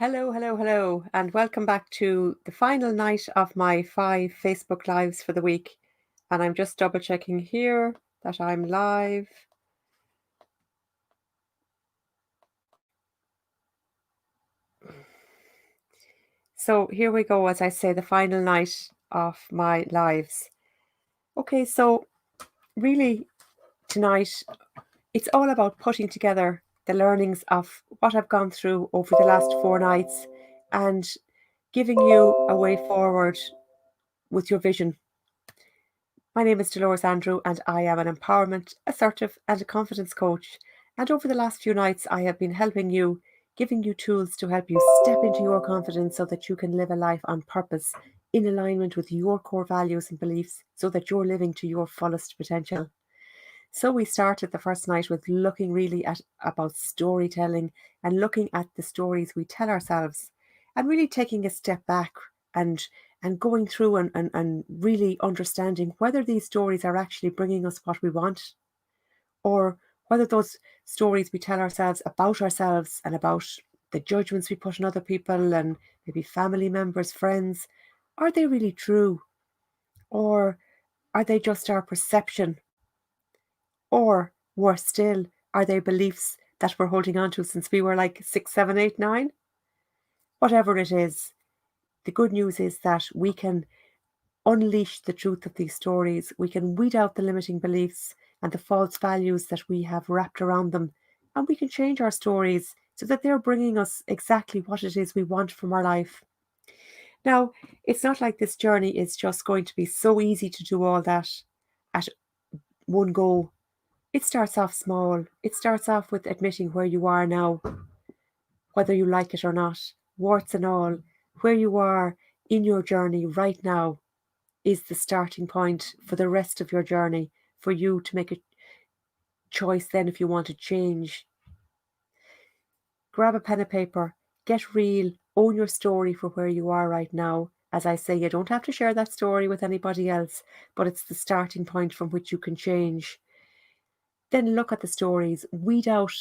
Hello, hello, hello, and welcome back to the final night of my 5 Facebook Lives for the week. And I'm just double checking here that I'm live. So here we go, as I say, the final night of my lives. Okay, so really tonight, it's all about putting together the learnings of what I've gone through over the last 4 nights and giving you a way forward with your vision. My name is Dolores Andrew, and I am an empowerment, assertive, and a confidence coach. And over the last few nights, I have been helping you, giving you tools to help you step into your confidence so that you can live a life on purpose, in alignment with your core values and beliefs, so that you're living to your fullest potential. So we started the first night with looking really at about storytelling and looking at the stories we tell ourselves and really taking a step back and going through and really understanding whether these stories are actually bringing us what we want, or whether those stories we tell ourselves and about the judgments we put on other people and maybe family members, friends, are they really true, or are they just our perception? Or worse still, are they beliefs that we're holding on to since we were like 6, 7, 8, 9? Whatever it is, the good news is that we can unleash the truth of these stories. We can weed out the limiting beliefs and the false values that we have wrapped around them. And we can change our stories so that they're bringing us exactly what it is we want from our life. Now, it's not like this journey is just going to be so easy to do all that at one go. It starts off small. It starts off with admitting where you are now, whether you like it or not, warts and all. Where you are in your journey right now is the starting point for the rest of your journey, for you to make a choice then if you want to change. Grab a pen and paper, get real, own your story for where you are right now. As I say, you don't have to share that story with anybody else, but it's the starting point from which you can change. Then look at the stories, weed out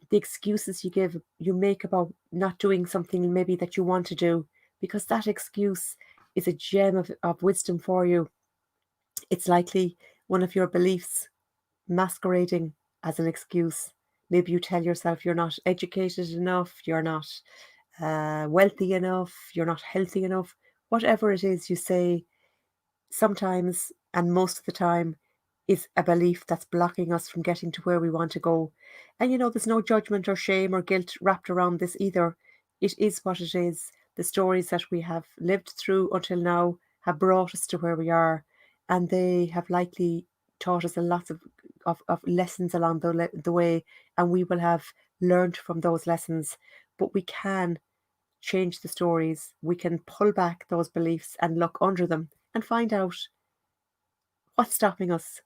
the excuses you make about not doing something maybe that you want to do, because that excuse is a gem of wisdom for you. It's likely one of your beliefs masquerading as an excuse. Maybe you tell yourself you're not educated enough, you're not wealthy enough, you're not healthy enough. Whatever it is you say, sometimes and most of the time, is a belief that's blocking us from getting to where we want to go. And there's no judgment or shame or guilt wrapped around this either. It is what it is. The stories that we have lived through until now have brought us to where we are, and they have likely taught us a lot of lessons along the way, and we will have learned from those lessons. But we can change the stories. We can pull back those beliefs and look under them and find out what's stopping us.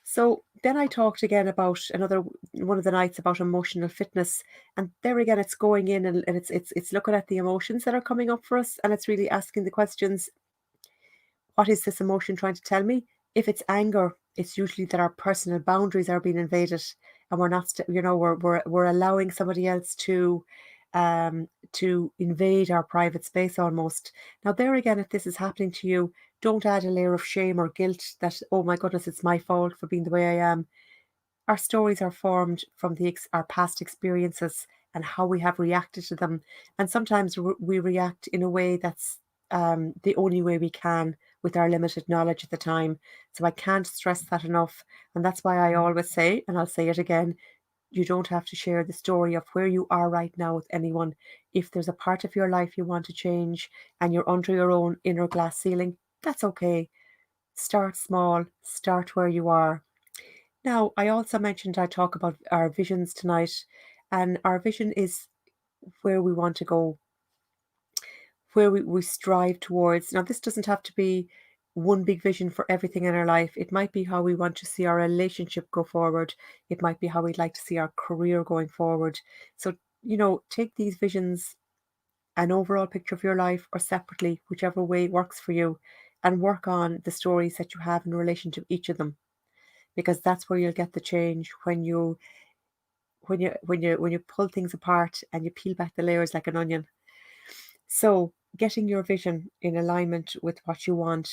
So then I talked again about another one of the nights about emotional fitness, and there again it's going in and it's looking at the emotions that are coming up for us, and it's really asking the questions: what is this emotion trying to tell me? If it's anger, it's usually that our personal boundaries are being invaded, and we're not, we're allowing somebody else to invade our private space almost. Now, there again, if this is happening to you, don't add a layer of shame or guilt that, oh my goodness, it's my fault for being the way I am. Our stories are formed from our past experiences and how we have reacted to them. And sometimes we react in a way that's the only way we can with our limited knowledge at the time. So I can't stress that enough. And that's why I always say, and I'll say it again, you don't have to share the story of where you are right now with anyone. If there's a part of your life you want to change and you're under your own inner glass ceiling, that's okay. Start small, start where you are. Now, I also mentioned I talk about our visions tonight, and our vision is where we want to go, where we strive towards. Now, this doesn't have to be one big vision for everything in our life. It might be how we want to see our relationship go forward. It might be how we'd like to see our career going forward. So, take these visions, an overall picture of your life, or separately, whichever way works for you, and work on the stories that you have in relation to each of them, because that's where you'll get the change when you pull things apart and you peel back the layers like an onion. So getting your vision in alignment with what you want,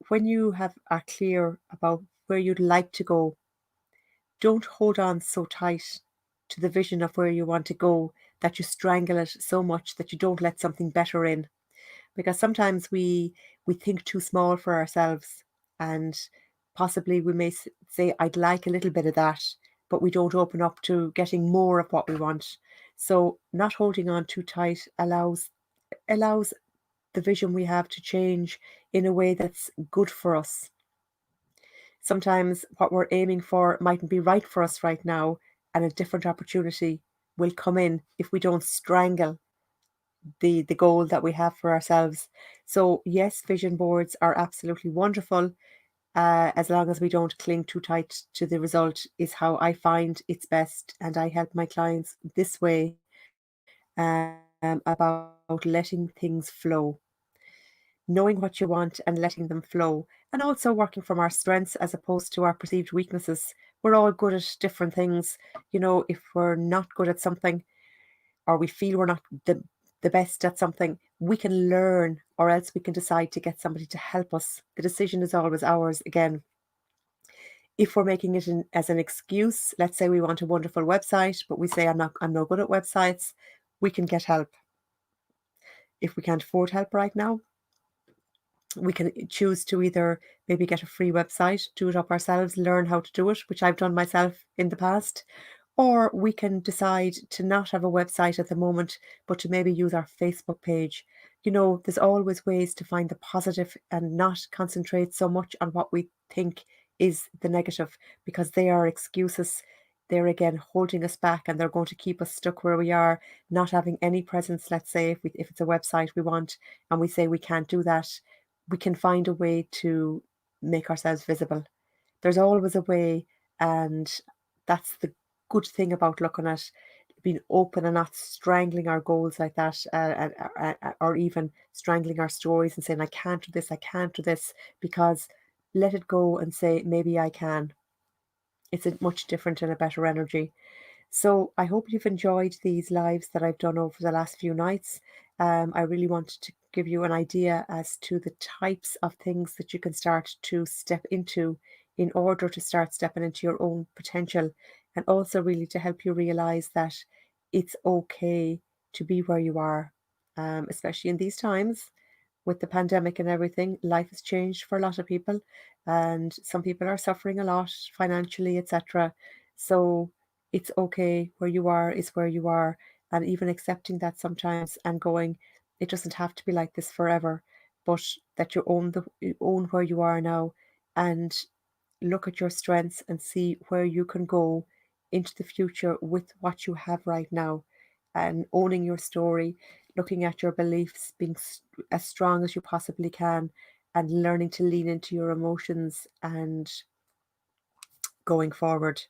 when you are clear about where you'd like to go, don't hold on so tight to the vision of where you want to go that you strangle it so much that you don't let something better in. Because sometimes we think too small for ourselves, and possibly we may say, I'd like a little bit of that, but we don't open up to getting more of what we want. So not holding on too tight allows the vision we have to change in a way that's good for us. Sometimes what we're aiming for mightn't be right for us right now, and a different opportunity will come in if we don't strangle the goal that we have for ourselves. So yes, vision boards are absolutely wonderful, as long as we don't cling too tight to the result, is how I find it's best. And I help my clients this way, about letting things flow, knowing what you want and letting them flow, and also working from our strengths as opposed to our perceived weaknesses. We're all good at different things. If we're not good at something, or we feel we're not the best at something, we can learn, or else we can decide to get somebody to help us. The decision is always ours again. If we're making it as an excuse, let's say we want a wonderful website, but we say, I'm no good at websites, we can get help. If we can't afford help right now, we can choose to either maybe get a free website, do it up ourselves, learn how to do it, which I've done myself in the past. Or we can decide to not have a website at the moment, but to maybe use our Facebook page. There's always ways to find the positive and not concentrate so much on what we think is the negative, because they are excuses. They're again holding us back, and they're going to keep us stuck where we are, not having any presence. Let's say if it's a website we want and we say we can't do that, we can find a way to make ourselves visible. There's always a way, and that's the good thing about looking at being open and not strangling our goals like that, or even strangling our stories and saying, I can't do this, I can't do this, because let it go and say, maybe I can. It's a much different and a better energy. So I hope you've enjoyed these lives that I've done over the last few nights. I really wanted to give you an idea as to the types of things that you can start to step into in order to start stepping into your own potential, and also really to help you realize that it's okay to be where you are, especially in these times with the pandemic and everything. Life has changed for a lot of people, and some people are suffering a lot financially, etc. So it's okay, where you are is where you are, and even accepting that sometimes and going, it doesn't have to be like this forever, but that you own where you are now, and look at your strengths and see where you can go into the future with what you have right now, and owning your story, looking at your beliefs, being as strong as you possibly can, and learning to lean into your emotions and going forward.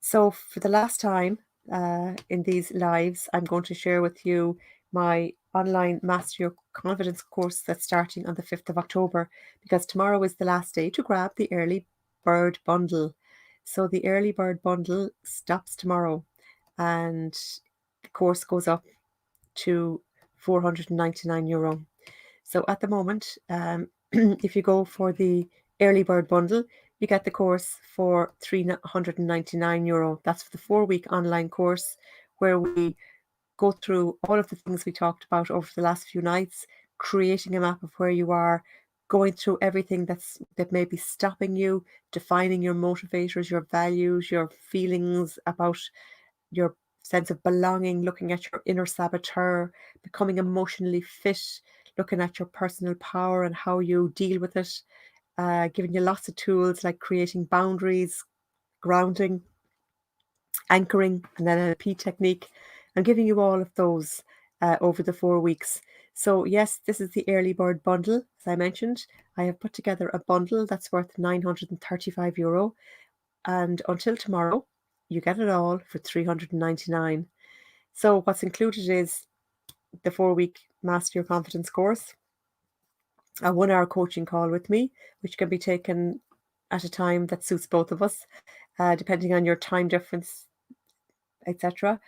So, for the last time in these lives, I'm going to share with you my online Master Your Confidence course that's starting on the 5th of October, because tomorrow is the last day to grab the early bird bundle. So, the early bird bundle stops tomorrow, and the course goes up to €499. So at the moment, if you go for the early bird bundle, you get the course for €399. That's for the 4-week online course, where we go through all of the things we talked about over the last few nights, creating a map of where you are, going through everything that may be stopping you, defining your motivators, your values, your feelings about your sense of belonging, looking at your inner saboteur, becoming emotionally fit, looking at your personal power and how you deal with it, giving you lots of tools like creating boundaries, grounding, anchoring, and then an NLP technique. I'm giving you all of those over the 4 weeks. So yes, this is the early bird bundle. As I mentioned, I have put together a bundle that's worth €935. And until tomorrow, you get it all for $399. So what's included is the 4-week Master Your Confidence course, a 1-hour coaching call with me, which can be taken at a time that suits both of us, depending on your time difference, etc.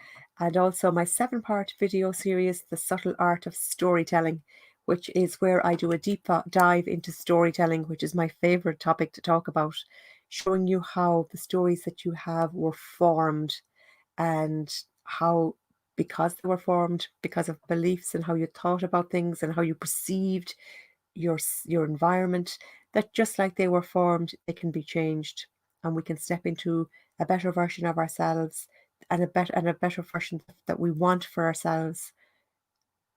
and also my 7-part video series, The Subtle Art of Storytelling, which is where I do a deep dive into storytelling, which is my favorite topic to talk about, showing you how the stories that you have were formed and how, because they were formed because of beliefs and how you thought about things and how you perceived your environment, that just like they were formed, they can be changed, and we can step into a better version of ourselves and a better version that we want for ourselves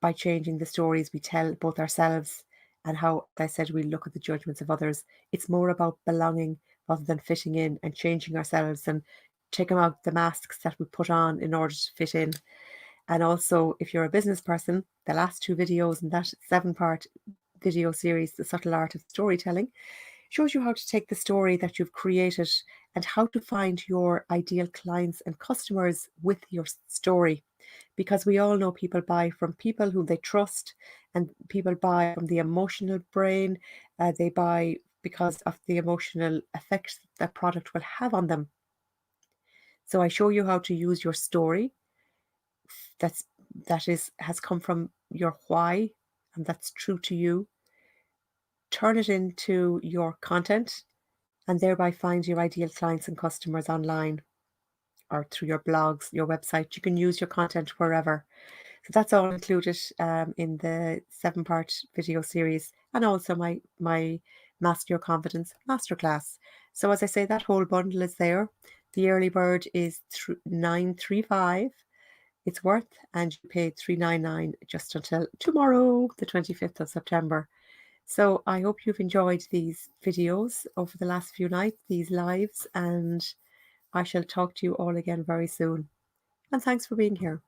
by changing the stories we tell both ourselves and how, as I said, we look at the judgments of others. It's more about belonging rather than fitting in and changing ourselves and taking out the masks that we put on in order to fit in. And also, if you're a business person, the last 2 videos in that 7-part video series, The Subtle Art of Storytelling, shows you how to take the story that you've created and how to find your ideal clients and customers with your story. Because we all know people buy from people who they trust, and people buy from the emotional brain. They buy because of the emotional effects that product will have on them. So I show you how to use your story has come from your why, and that's true to you. Turn it into your content and thereby find your ideal clients and customers online or through your blogs, your website. You can use your content wherever. So that's all included in the 7-part video series, and also my Master Your Confidence Masterclass. So as I say, that whole bundle is there. The early bird is $935. It's worth, and you pay $399 just until tomorrow, the 25th of September. So I hope you've enjoyed these videos over the last few nights, these lives, and I shall talk to you all again very soon. And thanks for being here.